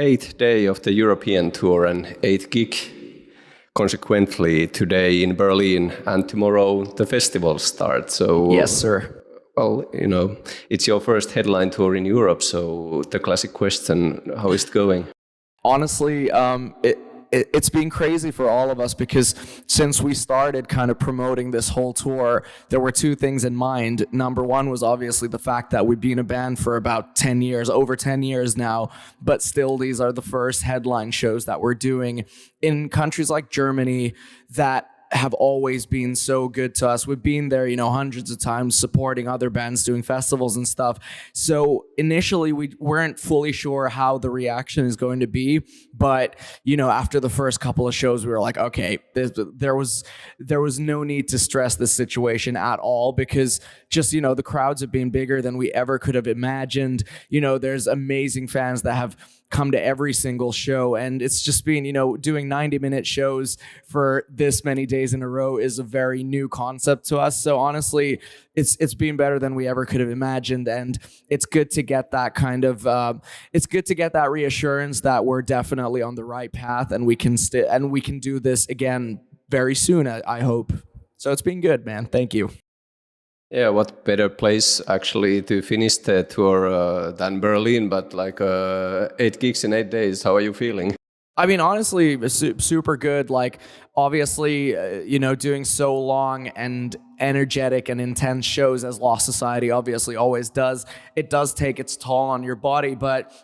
eighth day of the European tour and eighth gig. Consequently, today in Berlin and tomorrow the festival starts. So yes, sir. Well, it's your first headline tour in Europe. So the classic question: how is it going? Honestly, it's been crazy for all of us because since we started kind of promoting this whole tour, there were two things in mind. Number one was obviously the fact that we've been a band for about 10 years, over 10 years now, but still these are the first headline shows that we're doing in countries like Germany that have always been so good to us. We've been there, hundreds of times supporting other bands, doing festivals and stuff. So initially we weren't fully sure how the reaction is going to be. But, after the first couple of shows, we were like, okay, there was no need to stress this situation at all because just, the crowds have been bigger than we ever could have imagined. There's amazing fans that have come to every single show, and it's just been, doing 90-minute shows for this many days in a row is a very new concept to us. So honestly, it's been better than we ever could have imagined, and it's good to get that kind of it's good to get that reassurance that we're definitely on the right path, and we can do this again very soon, I hope. So it's been good, man. Thank you. Yeah, what better place actually to finish the tour than Berlin, but like 8 gigs in 8 days. How are you feeling? I mean, honestly, super good. Like, obviously, doing so long and energetic and intense shows as Lost Society obviously always does, it does take its toll on your body. But,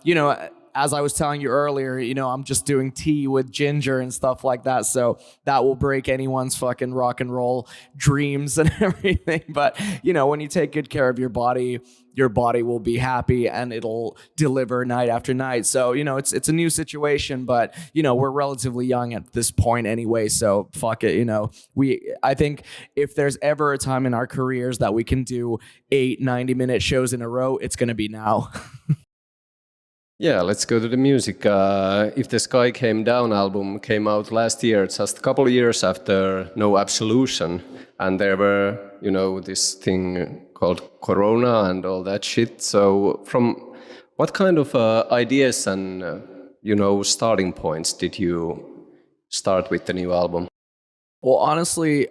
as I was telling you earlier, I'm just doing tea with ginger and stuff like that. So that will break anyone's fucking rock and roll dreams and everything. But, when you take good care of your body will be happy and it'll deliver night after night. So, it's a new situation, but, we're relatively young at this point anyway. So fuck it. I think if there's ever a time in our careers that we can do 8 90-minute shows in a row, it's going to be now. Yeah, let's go to the music. If the Sky Came Down album came out last year, just a couple of years after No Absolution, and there were, this thing called Corona and all that shit. So from what kind of ideas and, starting points did you start with the new album? Well, honestly,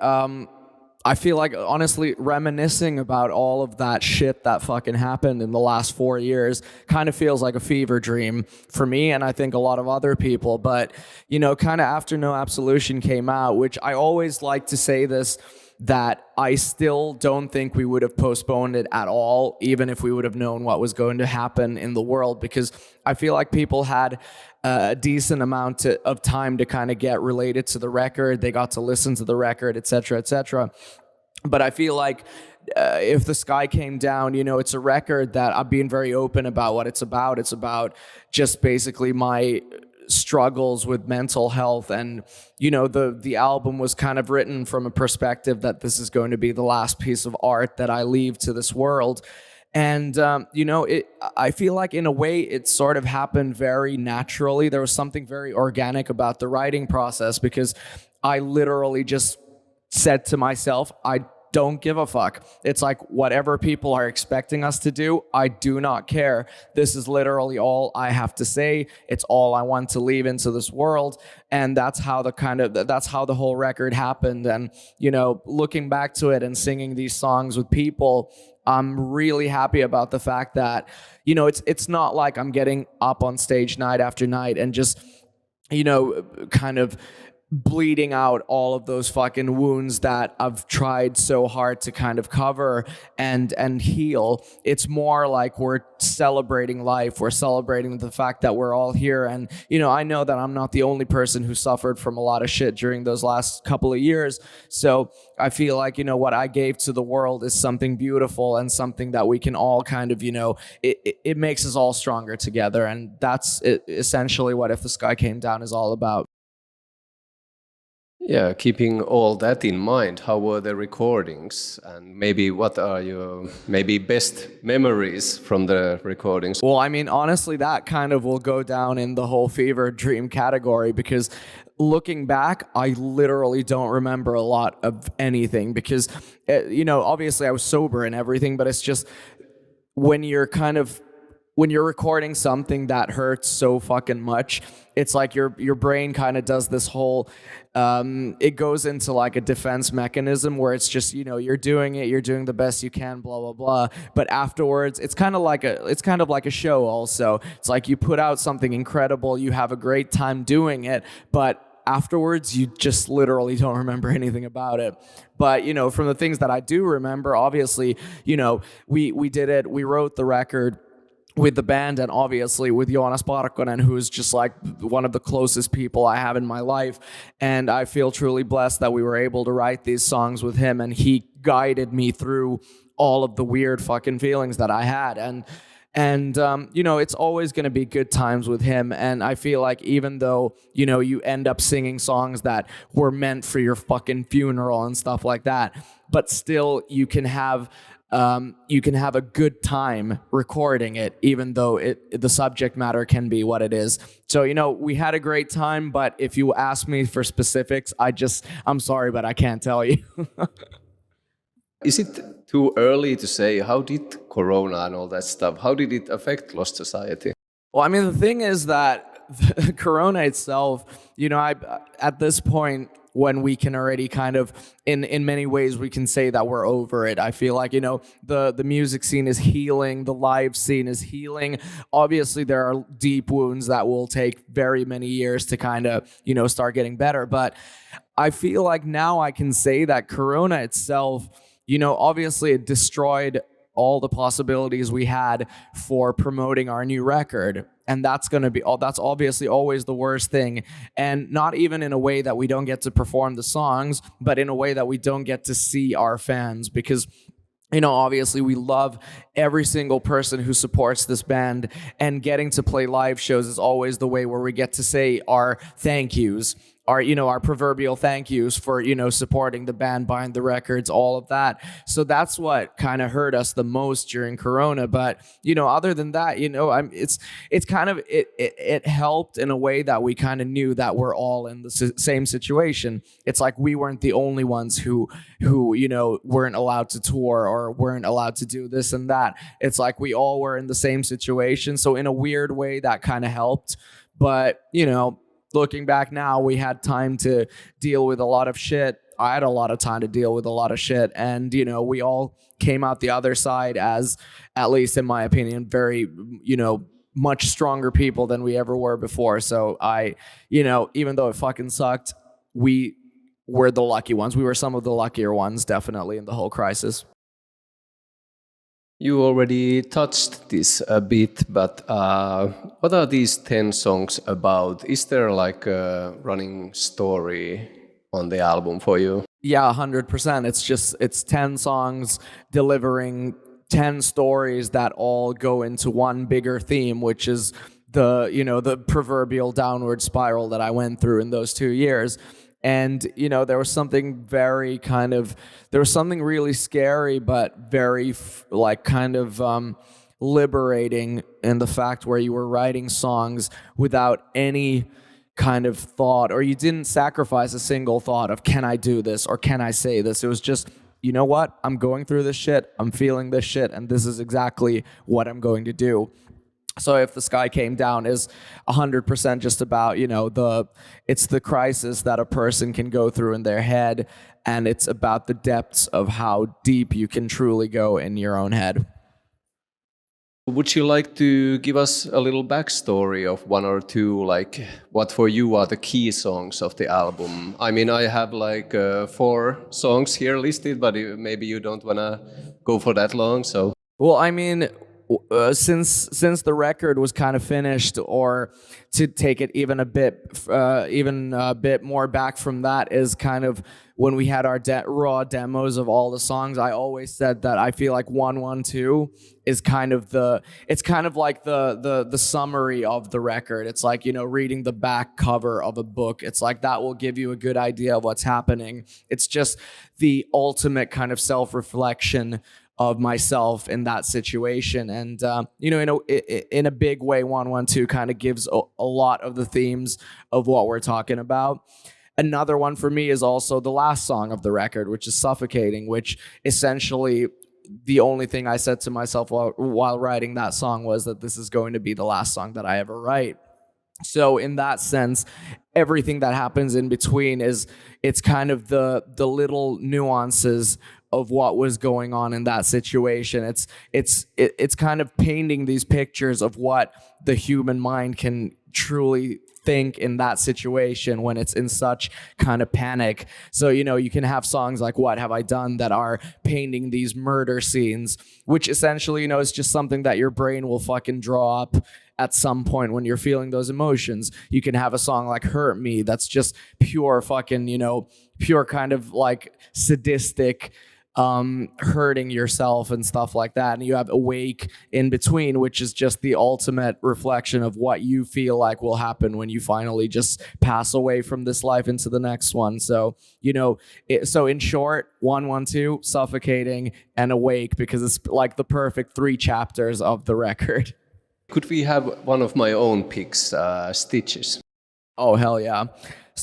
I feel like, honestly, reminiscing about all of that shit that fucking happened in the last 4 years kind of feels like a fever dream for me, and I think a lot of other people. But, kind of after No Absolution came out, which I always like to say this, that I still don't think we would have postponed it at all, even if we would have known what was going to happen in the world, because I feel like people had a decent amount of time to kind of get related to the record. They got to listen to the record, etc., etc. But I feel like if the Sky Came Down, it's a record that I've been very open about what it's about. It's about just basically my struggles with mental health, and the album was kind of written from a perspective that this is going to be the last piece of art that I leave to this world. And I feel like in a way it sort of happened very naturally. There was something very organic about the writing process, because I literally just said to myself, I don't give a fuck. It's like, whatever people are expecting us to do, I do not care. This is literally all I have to say. It's all I want to leave into this world. And that's how the whole record happened. And, looking back to it and singing these songs with people, I'm really happy about the fact that, it's not like I'm getting up on stage night after night and just, kind of bleeding out all of those fucking wounds that I've tried so hard to kind of cover and heal. It's more like we're celebrating life. We're celebrating the fact that we're all here. And, I know that I'm not the only person who suffered from a lot of shit during those last couple of years. So I feel like, what I gave to the world is something beautiful and something that we can all kind of, it makes us all stronger together. And that's essentially what If the Sky Came Down is all about. Yeah, keeping all that in mind, how were the recordings? And maybe what are your best memories from the recordings? Well, I mean, honestly, that kind of will go down in the whole fever dream category, because looking back, I literally don't remember a lot of anything because, obviously I was sober and everything, but it's just when you're kind of when you're recording something that hurts so fucking much, it's like your brain kind of does this whole, it goes into like a defense mechanism where it's just, you're doing the best you can, blah, blah, blah. But afterwards, it's kind of like a show also. It's like you put out something incredible, you have a great time doing it, but afterwards, you just literally don't remember anything about it. But, from the things that I do remember, obviously, we did it, we wrote the record with the band and obviously with Joonas Parkkonen, who's just like one of the closest people I have in my life. And I feel truly blessed that we were able to write these songs with him, and he guided me through all of the weird fucking feelings that I had. And it's always going to be good times with him. And I feel like even though, you end up singing songs that were meant for your fucking funeral and stuff like that, but still you can have a good time recording it, even though the subject matter can be what it is. So, we had a great time, but if you ask me for specifics, I'm sorry, but I can't tell you. Is it too early to say how did Corona and all that stuff, how did it affect Lost Society? Well, I mean, the thing is that the Corona itself, at this point, when we can already kind of, in many ways, we can say that we're over it. I feel like, the music scene is healing, the live scene is healing. Obviously, there are deep wounds that will take very many years to kind of, start getting better. But I feel like now I can say that Corona itself, obviously it destroyed all the possibilities we had for promoting our new record. And that's obviously always the worst thing. And not even in a way that we don't get to perform the songs, but in a way that we don't get to see our fans. Because, obviously we love every single person who supports this band, and getting to play live shows is always the way where we get to say our thank yous, our proverbial thank yous for, supporting the band, buying the records, all of that. So that's what kind of hurt us the most during Corona. But, other than that, it's kind of, it helped in a way that we kind of knew that we're all in the same situation. It's like we weren't the only ones who, weren't allowed to tour or weren't allowed to do this and that. It's like we all were in the same situation. So in a weird way, that kind of helped. But, looking back now, we had time to deal with a lot of shit. I had a lot of time to deal with a lot of shit. And, we all came out the other side as, at least in my opinion, very, much stronger people than we ever were before. So even though it fucking sucked, we were the lucky ones. We were some of the luckier ones, definitely, in the whole crisis. You already touched this a bit, but what are these 10 songs about? Is there like a running story on the album for you? Yeah, 100%. It's 10 songs delivering 10 stories that all go into one bigger theme, which is the proverbial downward spiral that I went through in those 2 years. And, there was something really scary, but very liberating in the fact where you were writing songs without any kind of thought, or you didn't sacrifice a single thought of, can I do this or can I say this? It was just, you know what? I'm going through this shit. I'm feeling this shit. And this is exactly what I'm going to do. So If the Sky Came Down is 100% just about, it's the crisis that a person can go through in their head, and it's about the depths of how deep you can truly go in your own head. Would you like to give us a little backstory of one or two, like what for you are the key songs of the album? I mean, I have like 4 songs here listed, but maybe you don't want to go for that long, so... Well, I mean... since the record was kind of finished, or to take it even a bit more back from that, is kind of when we had our raw demos of all the songs. I always said that I feel like 112 is kind of like the summary of the record. It's like, reading the back cover of a book. It's like that will give you a good idea of what's happening. It's just the ultimate kind of self-reflection of myself in that situation. And, in a big way, 112 kind of gives a lot of the themes of what we're talking about. Another one for me is also the last song of the record, which is Suffocating, which essentially the only thing I said to myself while writing that song was that this is going to be the last song that I ever write. So in that sense, everything that happens in between it's kind of the little nuances of what was going on in that situation. It's kind of painting these pictures of what the human mind can truly think in that situation when it's in such kind of panic. So, you can have songs like What Have I Done that are painting these murder scenes, which essentially, is just something that your brain will fucking draw up at some point when you're feeling those emotions. You can have a song like Hurt Me that's just pure fucking, pure kind of like sadistic hurting yourself and stuff like that. And you have Awake in between, which is just the ultimate reflection of what you feel like will happen when you finally just pass away from this life into the next one. So, so in short, 112, Suffocating, and Awake, because it's like the perfect 3 chapters of the record. Could we have one of my own picks, Stitches? Oh, hell yeah.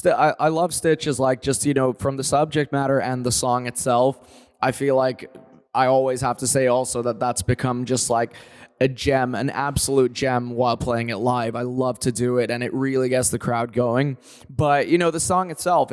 I love Stitches, like just, from the subject matter and the song itself. I feel like I always have to say also that that's become just like a gem, an absolute gem while playing it live. I love to do it, and it really gets the crowd going. But, the song itself,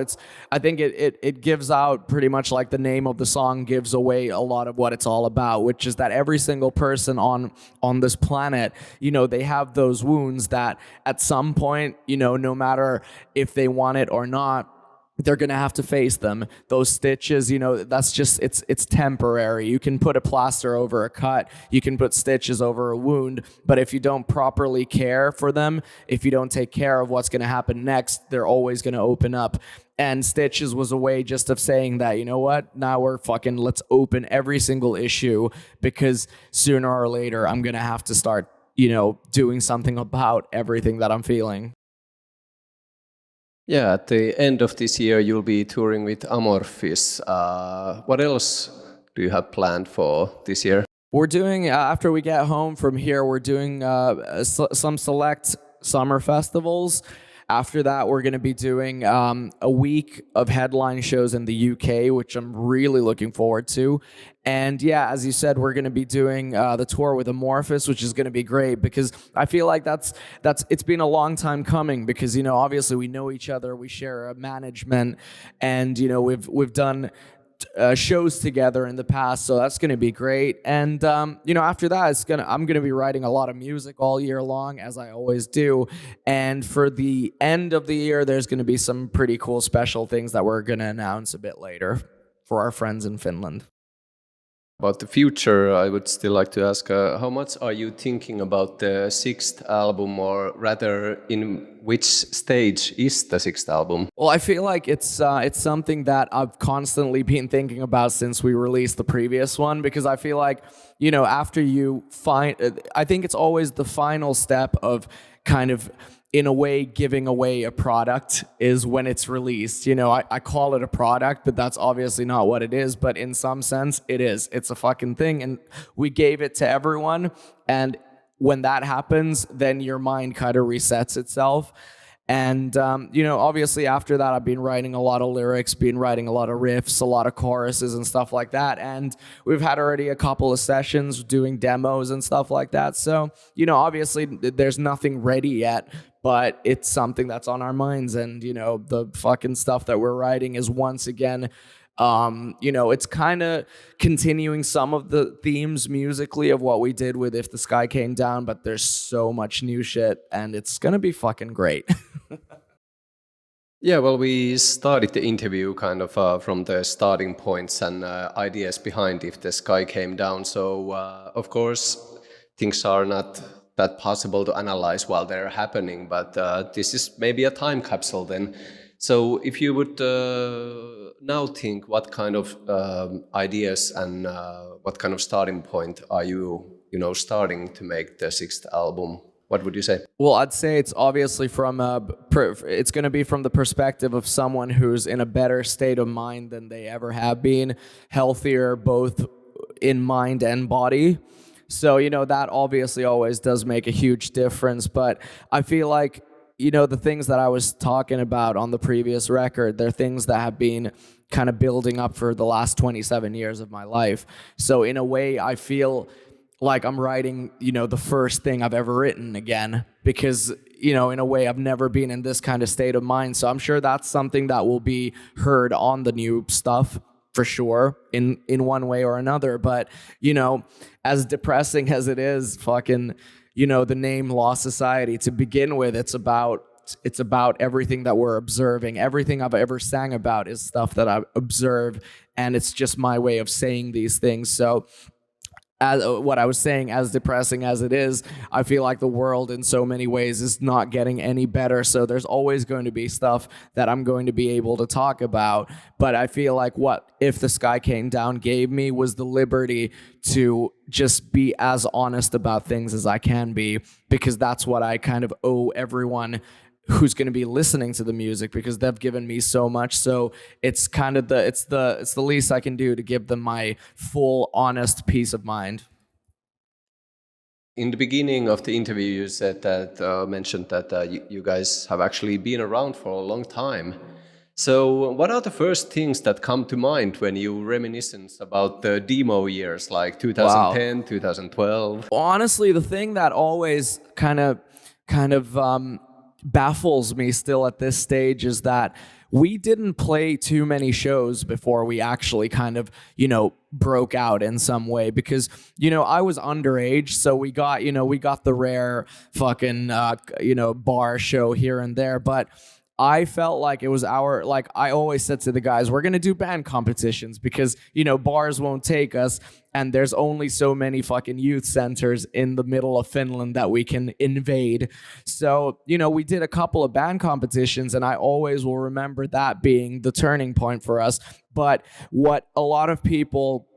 I think it gives out pretty much like the name of the song gives away a lot of what it's all about, which is that every single person on this planet, they have those wounds that at some point, no matter if they want it or not, they're going to have to face them. Those stitches, that's just, it's temporary. You can put a plaster over a cut. You can put stitches over a wound. But if you don't properly care for them, if you don't take care of what's going to happen next, they're always going to open up. And Stitches was a way just of saying that, now let's open every single issue, because sooner or later, I'm going to have to start, doing something about everything that I'm feeling. Yeah, at the end of this year, you'll be touring with Amorphis. What else do you have planned for this year? We're doing, after we get home from here, we're doing some select summer festivals. After that, we're going to be doing a week of headline shows in the UK, which I'm really looking forward to. And yeah, as you said, we're going to be doing the tour with Amorphis, which is going to be great, because I feel like it's been a long time coming, because, obviously we know each other, we share a management, and, we've done shows together in the past, so that's going to be great. And after that, I'm going to be writing a lot of music all year long, as I always do. And for the end of the year, there's going to be some pretty cool special things that we're going to announce a bit later for our friends in Finland. About the future, I would still like to ask, how much are you thinking about the 6th album, or rather, in which stage is the 6th album? Well, I feel like it's something that I've constantly been thinking about since we released the previous one, because I feel like, after you I think it's always the final step of kind of, in a way, giving away a product is when it's released. I call it a product, but that's obviously not what it is. But in some sense, it is. It's a fucking thing. And we gave it to everyone. And when that happens, then your mind kind of resets itself. And, obviously after that, I've been writing a lot of lyrics, been writing a lot of riffs, a lot of choruses and stuff like that. And we've had already a couple of sessions doing demos and stuff like that. So, obviously there's nothing ready yet, but it's something that's on our minds. And, the fucking stuff that we're writing is once again, it's kind of continuing some of the themes musically of what we did with If the Sky Came Down, but there's so much new shit, and it's going to be fucking great. Yeah, well, we started the interview kind of from the starting points and ideas behind If the Sky Came Down. So, of course, things are not that possible to analyze while they're happening, but this is maybe a time capsule then. So if you would now think, what kind of ideas and what kind of starting point are you, starting to make the 6th album? What would you say? Well, I'd say it's obviously it's going to be from the perspective of someone who's in a better state of mind than they ever have been, healthier both in mind and body. So, that obviously always does make a huge difference. But I feel like, the things that I was talking about on the previous record, they're things that have been kind of building up for the last 27 years of my life. So in a way, I feel like I'm writing, the first thing I've ever written again, because, in a way I've never been in this kind of state of mind. So I'm sure that's something that will be heard on the new stuff for sure in one way or another. But, as depressing as it is, fucking, the name Lost Society to begin with, it's about everything that we're observing. Everything I've ever sang about is stuff that I observe, and it's just my way of saying these things. So as what I was saying, as depressing as it is, I feel like the world in so many ways is not getting any better. So there's always going to be stuff that I'm going to be able to talk about. But I feel like what If the Sky Came Down gave me was the liberty to just be as honest about things as I can be, because that's what I kind of owe everyone who's going to be listening to the music, because they've given me so much. So it's kind of the least I can do to give them my full, honest peace of mind. In the beginning of the interview, you said that mentioned that you guys have actually been around for a long time. So what are the first things that come to mind when you reminiscence about the demo years, like 2010, wow, 2012? Honestly, the thing that always kind of baffles me still at this stage is that we didn't play too many shows before we actually kind of, broke out in some way, because, I was underage. So we got the rare fucking, bar show here and there. But I felt like it was I always said to the guys, we're going to do band competitions because, bars won't take us. And there's only so many fucking youth centers in the middle of Finland that we can invade. So, we did a couple of band competitions, and I always will remember that being the turning point for us. But what a lot of people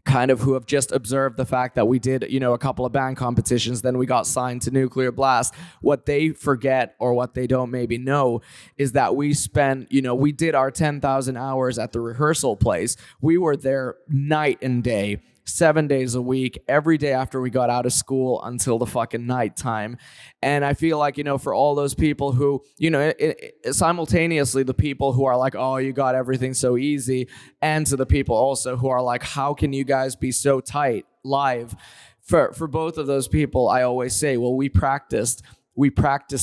kind of who have just observed the fact that we did, a couple of band competitions, then we got signed to Nuclear Blast, what they forget or what they don't maybe know is that we spent, we did our 10,000 hours at the rehearsal place. We were there night and day, 7 days a week, every day after we got out of school until the fucking nighttime. And I feel like, for all those people who, simultaneously the people who are like, oh, you got everything so easy, and to the people also who are like, how can you guys be so tight live? For both of those people, I always say, well, we practiced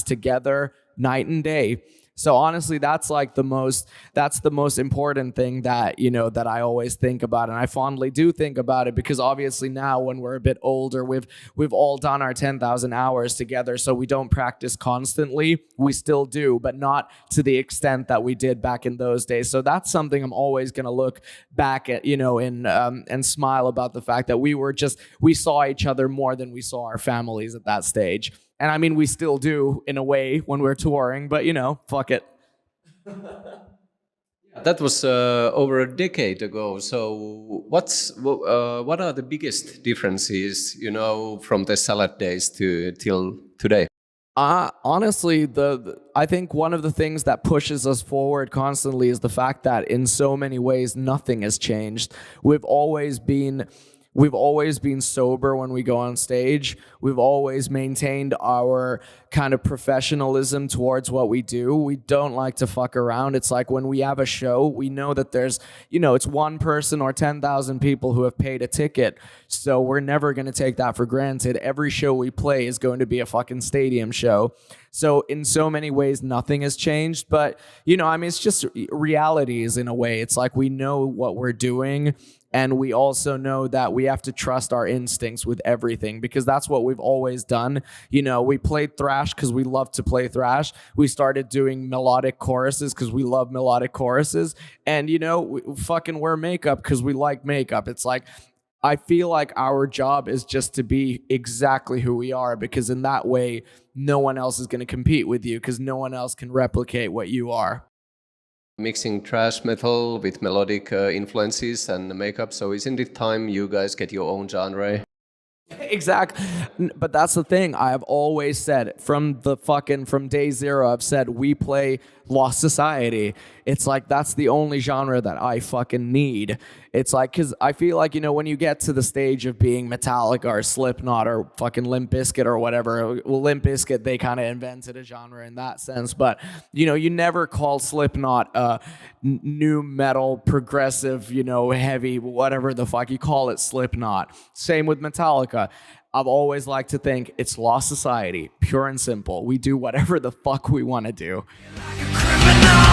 together night and day. So honestly, that's the most important thing that, that I always think about. And I fondly do think about it, because obviously now when we're a bit older, we've all done our 10,000 hours together. So we don't practice constantly. We still do, but not to the extent that we did back in those days. So that's something I'm always going to look back at, and smile about the fact that we saw each other more than we saw our families at that stage. And I mean, we still do in a way when we're touring, but fuck it. That was over a decade ago. So what are the biggest differences, from the salad days till today? Honestly, I think one of the things that pushes us forward constantly is the fact that in so many ways nothing has changed. We've always been sober when we go on stage. We've always maintained our kind of professionalism towards what we do. We don't like to fuck around. It's like when we have a show, we know that there's, it's one person or 10,000 people who have paid a ticket. So we're never going to take that for granted. Every show we play is going to be a fucking stadium show. So in so many ways, nothing has changed. But, it's just realities in a way. It's like we know what we're doing. And we also know that we have to trust our instincts with everything, because that's what we've always done. We played thrash because we love to play thrash. We started doing melodic choruses because we love melodic choruses. And, we fucking wear makeup because we like makeup. It's like, I feel like our job is just to be exactly who we are, because in that way, no one else is going to compete with you, because no one else can replicate what you are. Mixing thrash metal with melodic influences and makeup. So isn't it time you guys get your own genre? Exactly. But that's the thing. I have always said from day zero, I've said we play Lost Society. It's like, that's the only genre that I fucking need. It's like, because I feel like, you know, when you get to the stage of being Metallica or Slipknot or fucking Limp Bizkit or whatever, well, Limp Bizkit, they kind of invented a genre in that sense, but, you know, you never call Slipknot new metal, progressive, you know, heavy, whatever the fuck you call it, Slipknot. Same with Metallica. I've always liked to think it's Lost Society, pure and simple. We do whatever the fuck we want to do. Like a criminal.